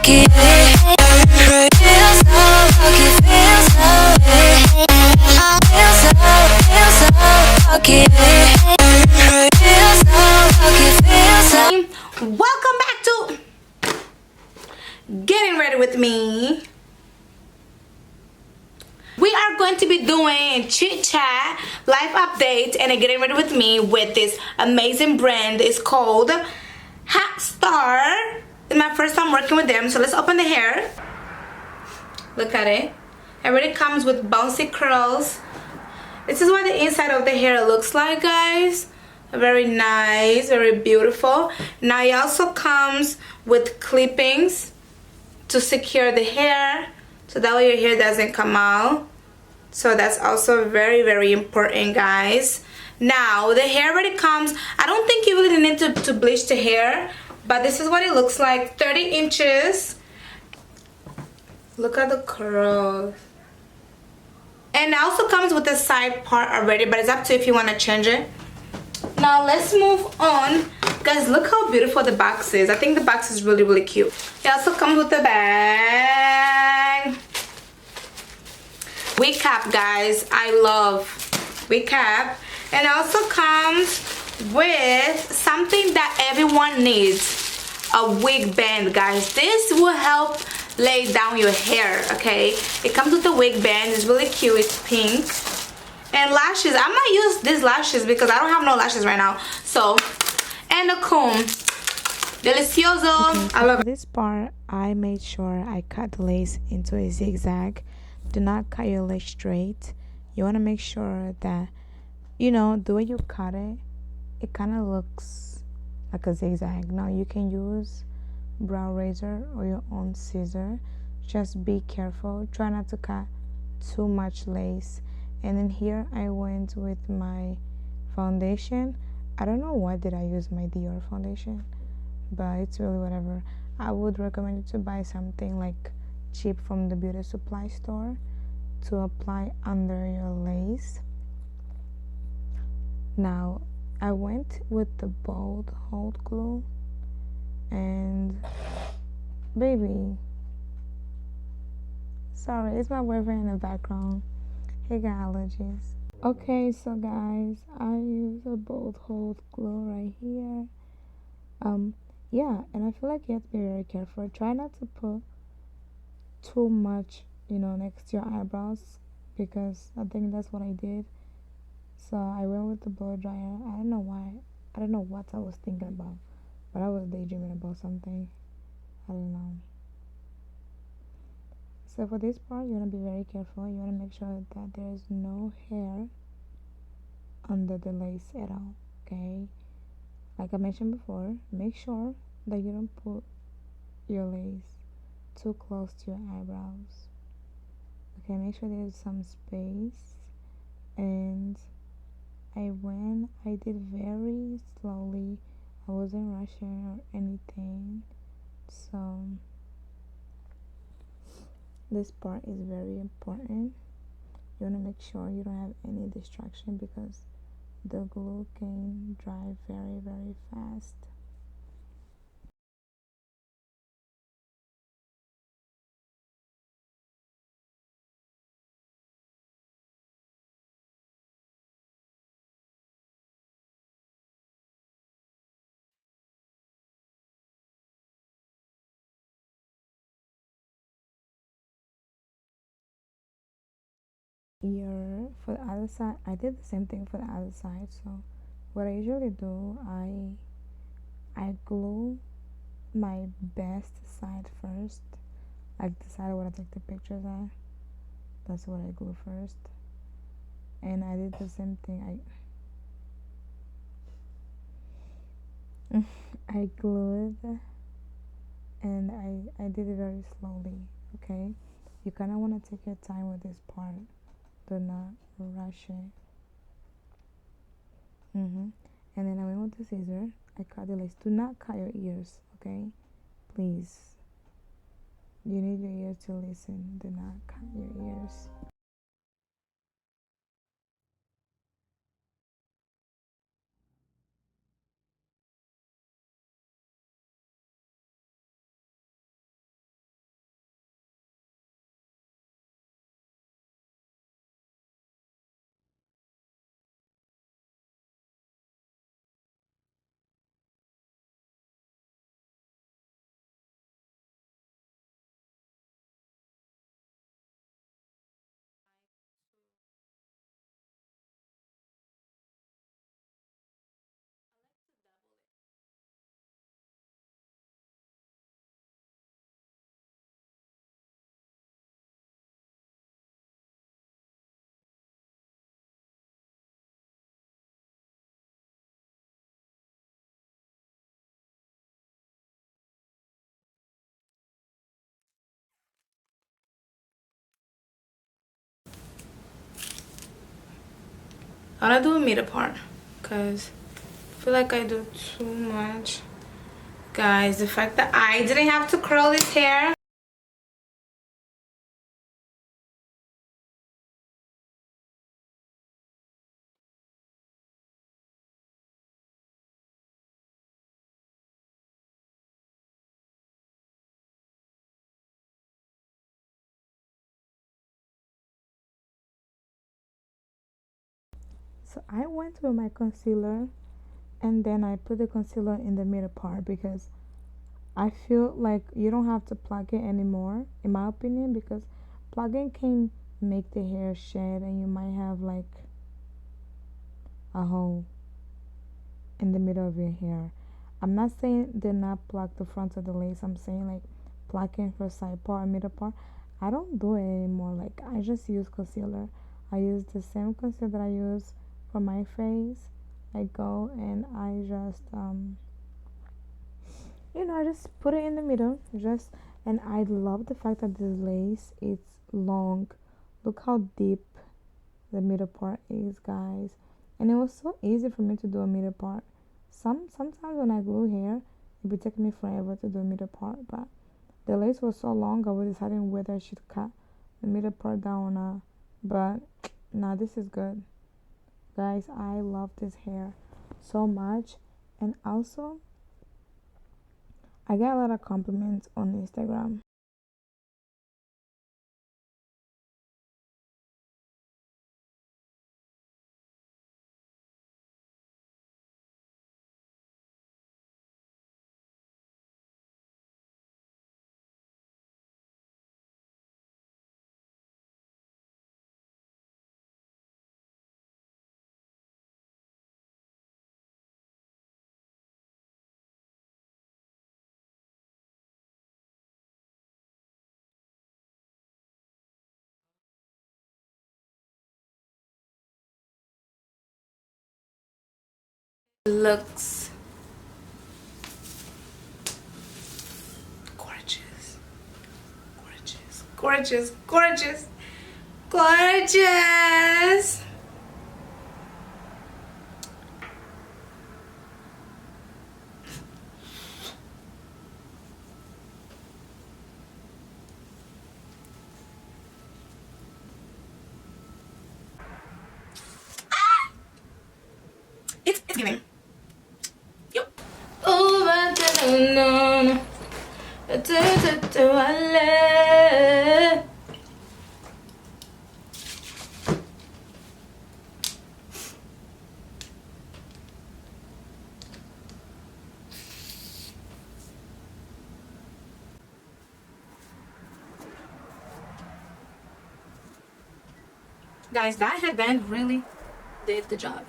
funky. Feels so funky, feels so funky. Feels so funky, feels so. Welcome back to Getting Ready With Me. We are going to be doing chit chat, life update, and a Getting Ready With Me with this amazing brand. It's called Hot Star. It's my first time working with them, so let's open the hair. Look at it. It already comes with bouncy curls. This is what the inside of the hair looks like, guys. Very nice, very beautiful. Now it also comes with clippings to secure the hair, so that way your hair doesn't come out. So that's also very, very important, guys. Now the hair already comes. I don't think you really need to bleach the hair, but this is what it looks like. 30 inches. Look at the curls. And it also comes with the side part already, but it's up to you if you want to change it. Now let's move on. Guys, look how beautiful the box is. I think the box is really, really cute. It also comes with the bag. Wig cap, guys. I love wig cap. And it also comes with something that everyone needs. A wig band, guys. This will help lay down your hair, okay? It comes with a wig band. It's really cute. It's pink. And lashes. I might use these lashes because I don't have no lashes right now. So, and a comb. Delicioso. Okay, so I love for this part, I made sure I cut the lace into a zigzag. Do not cut your lace straight. You want to make sure that, you know, the way you cut it, it kind of looks like a zigzag. Now you can use brow razor or your own scissor. Just be careful. Try not to cut too much lace. And then here I went with my foundation. I don't know why did I use my Dior foundation, but it's really whatever. I would recommend you to buy something like cheap from the beauty supply store to apply under your lace. Now I went with the bold hold glue, and baby, sorry, it's my boyfriend in the background. He got allergies. Okay, so guys, I use a bold hold glue right here. Yeah, and I feel like you have to be very careful. Try not to put too much, you know, next to your eyebrows, because I think that's what I did. So I went with the blow dryer. I don't know why. I don't know what I was thinking about, but I was daydreaming about something. I don't know. So for this part, you want to be very careful. You want to make sure that there is no hair under the lace at all, okay? Like I mentioned before, make sure that you don't put your lace too close to your eyebrows. Okay, make sure there's some space. And I did very slowly. I wasn't rushing or anything. So this part is very important. You want to make sure you don't have any distraction because the glue can dry very, very fast. Ear for the other side, I did the same thing for the other side. So what I usually do, I glue my best side first, like the side where I take the pictures at. That's what I glue first. And I did the same thing. I glued, and I did it very slowly. Okay, you kind of want to take your time with this part. Do not rush it. And then I went with the scissor. I cut the lace. Do not cut your ears, okay? Please. You need your ears to listen. Do not cut your ears. I want to do a middle part because I feel like I do too much. Guys, the fact that I didn't have to curl this hair. So I went with my concealer and then I put the concealer in the middle part because I feel like you don't have to plug it anymore, in my opinion, because plugging can make the hair shed and you might have like a hole in the middle of your hair. I'm not saying do not plug the front of the lace. I'm saying like plugging for side part and middle part. I don't do it anymore. Like I just use concealer. I use the same concealer that I use for my face. I go and I just I just put it in the middle. Just and I love the fact that this lace it's long. Look how deep the middle part is, guys. And it was so easy for me to do a middle part. Sometimes when I glue hair, it would take me forever to do a middle part, but the lace was so long I was deciding whether I should cut the middle part down or not. But nah, this is good. Guys, I love this hair so much. And also I got a lot of compliments on Instagram. Looks gorgeous. Gorgeous. Gorgeous. Gorgeous. Gorgeous. It's giving. Yep. Oh, but no. Guys, that headband really did the job.